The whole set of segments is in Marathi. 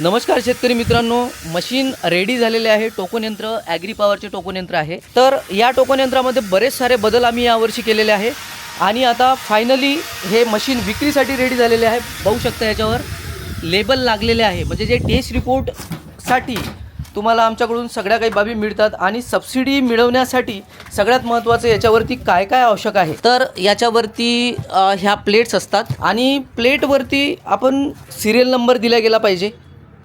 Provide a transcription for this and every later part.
नमस्कार शेतकरी मित्रांनो, मशीन रेडी झालेले आहे. टोकन यंत्र ॲग्री पॉवरचे टोकन यंत्र आहे. तर या टोकन यंत्रामध्ये बरेच सारे बदल आम्ही यावर्षी केलेले आहे आणि आता फायनली हे मशीन विक्रीसाठी रेडी झालेले आहे. पाहू शकता याच्यावर लेबल लागलेले आहे, म्हणजे जे टेस्ट रिपोर्टसाठी तुम्हाला आमच्याकडून सगळ्या काही बाबी मिळतात आणि सबसिडी मिळवण्यासाठी सगळ्यात महत्त्वाचं याच्यावरती काय काय आवश्यक आहे. तर याच्यावरती ह्या प्लेट्स असतात आणि प्लेटवरती आपण सिरियल नंबर दिला गेला पाहिजे.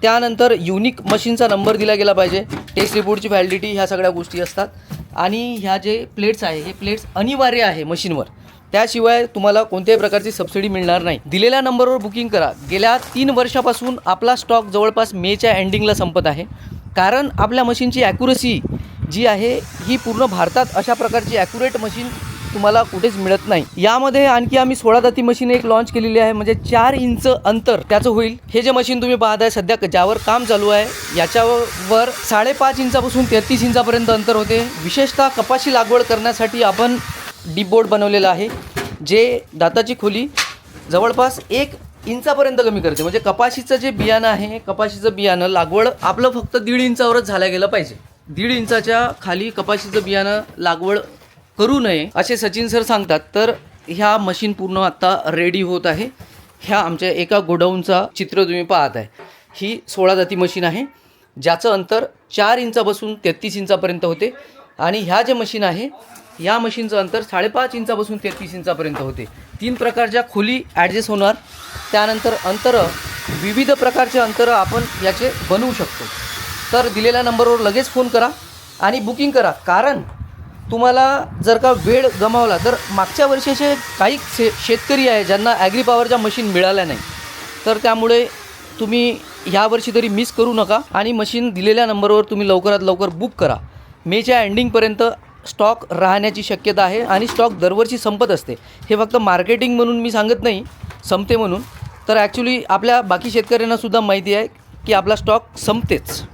त्यानंतर युनिक मशीनचा नंबर दिला गेला पाहिजे. टेस्ट रिपोर्टची व्हॅलिडिटी ह्या सगळ्या गोष्टी असतात आणि ह्या जे प्लेट्स आहे हे प्लेट्स अनिवार्य आहे मशीनवर. त्याशिवाय तुम्हाला कोणत्याही प्रकारची सबसिडी मिळणार नाही. दिलेल्या नंबरवर बुकिंग करा. गेल्या 3 वर्षापासून आपला स्टॉक जवळपास मेच्या एंडिंगला संपत आहे, कारण आपल्या मशीनची ॲक्युरसी जी आहे ही पूर्ण भारतात अशा प्रकारची ॲक्युरेट मशीन तुम्हाला कुठेच मिळत नाही. यामध्ये आणखी आम्ही 16 दाती मशीन एक लॉन्च केलेली आहे, म्हणजे 4 इंच अंतर त्याचं होईल. हे जे मशीन तुम्ही पाहताय सध्या ज्यावर काम चालू आहे याच्यावर 5.5 इंचापासून 33 इंचापर्यंत अंतर होते. विशेषतः कपाशी लागवड करण्यासाठी आपण डीप बोर्ड बनवलेलं आहे, जे दाताची खोली जवळपास 1 इंचापर्यंत कमी करते. म्हणजे कपाशीचं जे बियाणं आहे, कपाशीचं बियाणं लागवड आपलं फक्त 1.5 इंचावरच झाल्या गेलं पाहिजे. 1.5 इंचाच्या खाली कपाशीचं बियाणं लागवड करू नये असे सचिन सर सांगतात. तर ह्या मशीन पूर्ण आत्ता रेडी होत आहे. ह्या आमच्या एका गोडाऊनचा चित्र तुम्ही पाहत आहे. ही 16 दाती मशीन आहे, ज्याचं अंतर 4 इंचापासून 33 इंचापर्यंत होते आणि ह्या जे मशीन आहे या मशीनचं अंतर 5.5 इंचापासून 33 इंचापर्यंत होते. 3 प्रकारच्या खोली ॲडजस्ट होणार. त्यानंतर अंतरं, विविध प्रकारचे अंतरं आपण याचे बनवू शकतो. तर दिलेल्या नंबरवर लगेच फोन करा आणि बुकिंग करा. कारण तुम्हाला जर का वेळ गमावला तर मागच्या वर्षीचे काही शेतकरी आहे ज्यांना ॲग्री पॉवरच्या मशीन मिळाल्या नाही, तर त्यामुळे तुम्ही ह्यावर्षी तरी मिस करू नका आणि मशीन दिलेल्या नंबरवर तुम्ही लवकरात लवकर बुक करा. मेच्या एंडिंगपर्यंत स्टॉक राहण्याची शक्यता आहे आणि स्टॉक दरवर्षी संपत असते. हे फक्त मार्केटिंग म्हणून मी सांगत नाही संपते म्हणून, तर ॲक्च्युली आपल्या बाकी शेतकऱ्यांनासुद्धा माहिती आहे की आपला स्टॉक संपतेच.